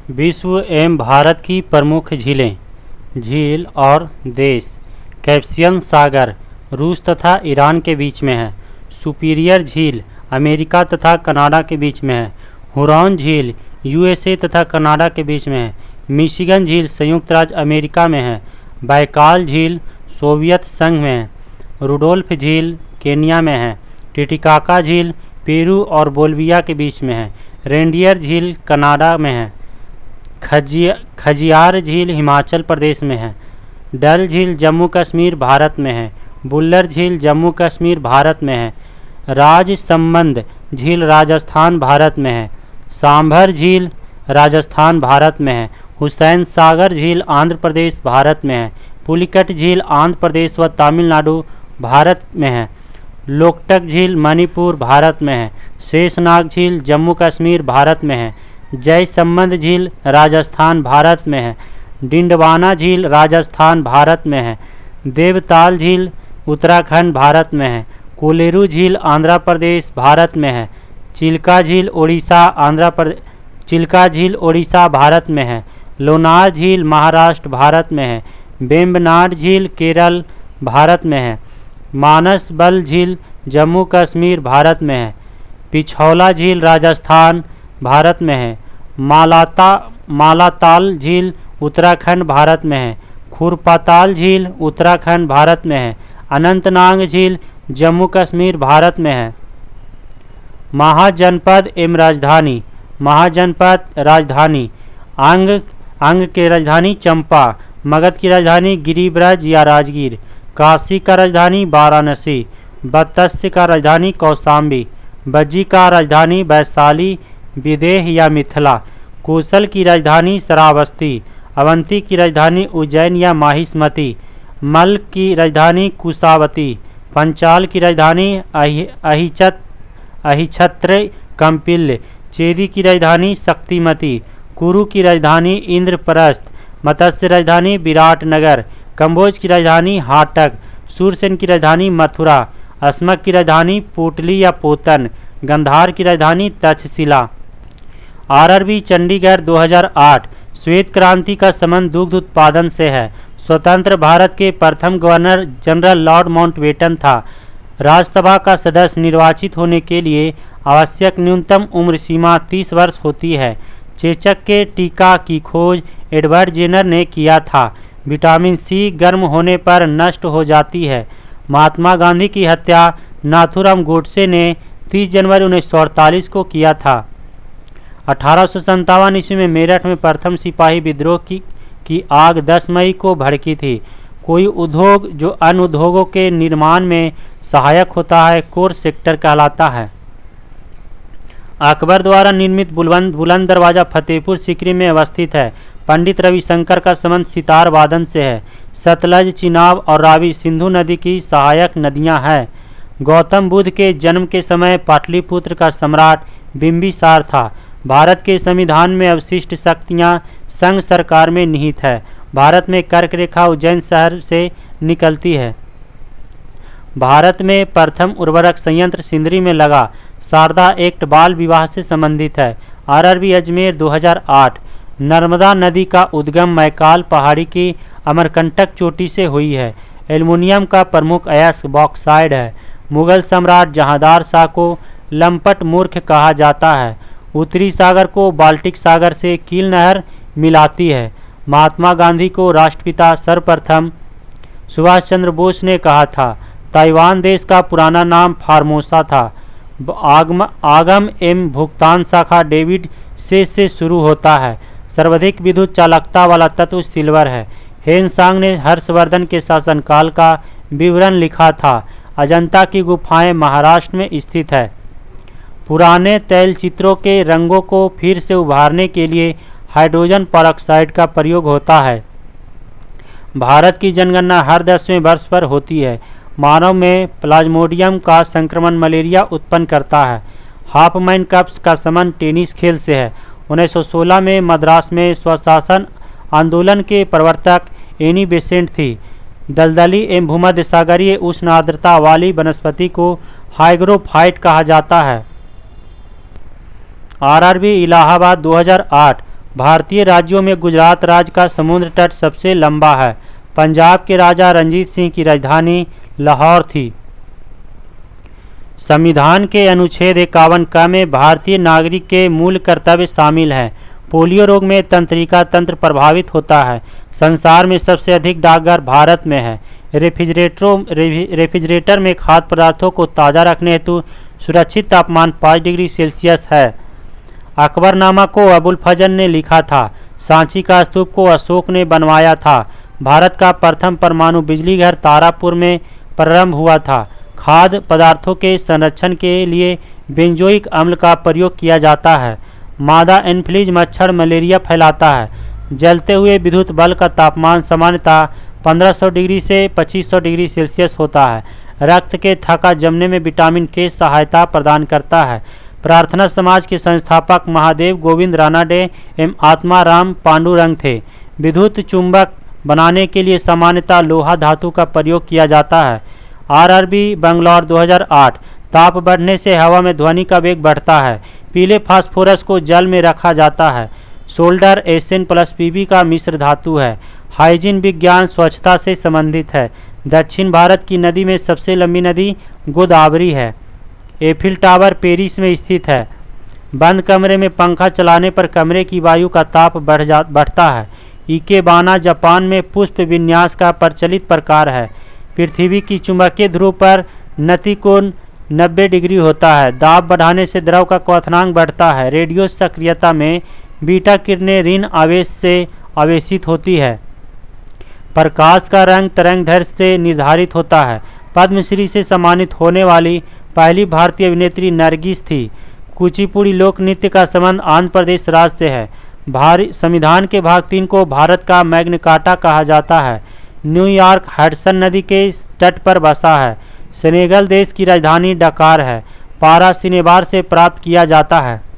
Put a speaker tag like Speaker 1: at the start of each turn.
Speaker 1: विश्व एवं भारत की प्रमुख झीलें। झील और देश। कैस्पियन सागर रूस तथा ईरान के बीच में है। सुपीरियर झील अमेरिका तथा कनाडा के बीच में है। हुरॉन झील यूएसए तथा कनाडा के बीच में है। मिशिगन झील संयुक्त राज्य अमेरिका में है। बैकाल झील सोवियत संघ में है। रुडोल्फ झील केन्या में है। टिटिकाका झील पेरू और बोल्विया के बीच में है। रेंडियर झील कनाडा में है। खजियार झील हिमाचल प्रदेश में है। डल झील जम्मू कश्मीर भारत में है। बुल्लर झील जम्मू कश्मीर भारत में है। राजसंबंद झील राजस्थान भारत में है। सांभर झील राजस्थान भारत में है। हुसैन सागर झील आंध्र प्रदेश भारत में है। पुलिकट झील आंध्र प्रदेश व तमिलनाडु भारत में है। लोकटक झील मणिपुर भारत में है। शेषनाग झील जम्मू कश्मीर भारत में है। जयसंबंध झील राजस्थान भारत में है। डिंडवाना झील राजस्थान भारत में है। देवताल झील उत्तराखंड भारत में है। कोलेरू झील आंध्र प्रदेश भारत में है। चिल्का झील ओडिशा भारत में है। लोनार झील महाराष्ट्र भारत में है। वेम्बनाड झील केरल भारत में है। मानसबल झील जम्मू कश्मीर भारत में है। पिछौला झील राजस्थान भारत में है। मालाताल झील उत्तराखंड भारत में है। खुरपाताल झील उत्तराखंड भारत में है। अनंतनाग झील जम्मू कश्मीर भारत में है। महाजनपद एवं राजधानी। महाजनपद राजधानी अंग की राजधानी चंपा। मगध की राजधानी गिरिब्रज या राजगीर। काशी का राजधानी वाराणसी। बत्तस्य का राजधानी कौशाम्बी। बज्जी का राजधानी वैशाली विदेह या मिथिला। कोसल की राजधानी श्रावस्ती। अवंती की राजधानी उज्जैन या माहिष्मती। मल्ल की राजधानी कुशावती। पंचाल की राजधानी अहिछत्र कंपिल्य। चेदी की राजधानी शक्तिमती। कुरु की राजधानी इंद्रप्रस्थ। मत्स्य राजधानी विराटनगर। कंबोज की राजधानी हाटक। सूरसेन की राजधानी मथुरा। अस्मक की राजधानी पोटली या पोतन। गंधार की राजधानी तक्षशिला। आरआरबी चंडीगढ़ 2008। श्वेत क्रांति का संबंध दुग्ध उत्पादन से है। स्वतंत्र भारत के प्रथम गवर्नर जनरल लॉर्ड माउंटबेटन था। राज्यसभा का सदस्य निर्वाचित होने के लिए आवश्यक न्यूनतम उम्र सीमा 30 वर्ष होती है। चेचक के टीका की खोज एडवर्ड जेनर ने किया था। विटामिन सी गर्म होने पर नष्ट हो जाती है। महात्मा गांधी की हत्या नाथूराम गोडसे ने 30 जनवरी 1948 को किया था। 1857 ईस्वी में मेरठ में प्रथम सिपाही विद्रोह की आग 10 मई को भड़की थी। कोई उद्योग जो अन्य उद्योगों के निर्माण में सहायक होता है कोर सेक्टर कहलाता है। अकबर द्वारा निर्मित बुलंद दरवाजा फतेहपुर सीकरी में अवस्थित है। पंडित रविशंकर का संबंध सितार वादन से है। सतलज चिनाब और रावी सिंधु नदी की सहायक नदियां हैं। गौतम बुद्ध के जन्म के समय पाटलिपुत्र का सम्राट बिंबिसार था। भारत के संविधान में अवशिष्ट शक्तियां संघ सरकार में निहित है। भारत में कर्क रेखा उज्जैन शहर से निकलती है। भारत में प्रथम उर्वरक संयंत्र सिंदरी में लगा। शारदा एक्ट बाल विवाह से संबंधित है। आरआरबी अजमेर 2008। नर्मदा नदी का उद्गम मैकाल पहाड़ी की अमरकंटक चोटी से हुई है। एल्युमिनियम का प्रमुख अयस्क बॉक्साइड है। मुगल सम्राट जहांदार शाह को लंपट मूर्ख कहा जाता है। उत्तरी सागर को बाल्टिक सागर से कील नहर मिलाती है। महात्मा गांधी को राष्ट्रपिता सर्वप्रथम सुभाष चंद्र बोस ने कहा था। ताइवान देश का पुराना नाम फार्मोसा था। आगम एवं भुगतान शाखा डेविड से शुरू होता है। सर्वाधिक विद्युत चालकता वाला तत्व सिल्वर है। हेनसांग ने हर्षवर्धन के शासनकाल का विवरण लिखा था। अजंता की गुफाएं महाराष्ट्र में स्थित है। पुराने तैलचित्रों के रंगों को फिर से उभारने के लिए हाइड्रोजन परऑक्साइड का प्रयोग होता है। भारत की जनगणना हर 10वें वर्ष पर होती है। मानव में प्लाज्मोडियम का संक्रमण मलेरिया उत्पन्न करता है। हाफमैन कप्स का संबंध टेनिस खेल से है। 1916 में मद्रास में स्वशासन आंदोलन के प्रवर्तक एनी बेसेंट थी। दलदली एवं भूमध्य सागरीय उष्ण आर्द्रता वाली वनस्पति को हाइग्रोफाइट कहा जाता है। आरआरबी इलाहाबाद 2008। भारतीय राज्यों में गुजरात राज्य का समुद्र तट सबसे लंबा है। पंजाब के राजा रंजीत सिंह की राजधानी लाहौर थी। संविधान के अनुच्छेद 51 क में भारतीय नागरिक के मूल कर्तव्य शामिल हैं। पोलियो रोग में तंत्रिका तंत्र प्रभावित होता है। संसार में सबसे अधिक डाकघर भारत में है। रेफ्रिजरेटर में खाद्य पदार्थों को ताज़ा रखने हेतु सुरक्षित तापमान 5 डिग्री सेल्सियस है। अकबरनामा को अबुल फजल ने लिखा था। सांची का स्तूप को अशोक ने बनवाया था। भारत का प्रथम परमाणु बिजली घर तारापुर में प्रारंभ हुआ था। खाद्य पदार्थों के संरक्षण के लिए बेंजोइक अम्ल का प्रयोग किया जाता है। मादा एनफ्लूएंजा मच्छर मलेरिया फैलाता है। जलते हुए विद्युत बल्ब का तापमान सामान्यतः 1500 डिग्री से 2500 डिग्री सेल्सियस होता है। रक्त के थक्का जमने में विटामिन के सहायता प्रदान करता है। प्रार्थना समाज के संस्थापक महादेव गोविंद रानाडे एवं आत्माराम पांडुरंग थे। विद्युत चुंबक बनाने के लिए सामान्यतः लोहा धातु का प्रयोग किया जाता है। आरआरबी बंगलौर 2008। ताप बढ़ने से हवा में ध्वनि का वेग बढ़ता है। पीले फास्फोरस को जल में रखा जाता है। सोल्डर एसएन प्लस पीबी का मिश्र धातु है। हाइजीन विज्ञान स्वच्छता से संबंधित है। दक्षिण भारत की नदी में सबसे लंबी नदी गोदावरी है। एफिल टावर पेरिस में स्थित है। बंद कमरे में पंखा चलाने पर कमरे की वायु का ताप बढ़ता है। इकेबाना जापान में पुष्प विन्यास का प्रचलित प्रकार है। पृथ्वी की चुंबकीय ध्रुव पर नतिकोण 90 डिग्री होता है। दाब बढ़ाने से द्रव का क्वथनांक बढ़ता है। रेडियो सक्रियता में बीटा किरणें ऋण आवेश से आवेशित होती है। प्रकाश का रंग तरंगदैर्घ्य से निर्धारित होता है। पद्मश्री से सम्मानित होने वाली पहली भारतीय अभिनेत्री नरगिस थी। कुचिपुड़ी लोक नृत्य का संबंध आंध्र प्रदेश राज्य से है। संविधान के भाग 3 को भारत का मैग्ना कार्टा कहा जाता है। न्यूयॉर्क हडसन नदी के तट पर बसा है। सेनेगल देश की राजधानी डकार है। पारा सिनेबार से प्राप्त किया जाता है।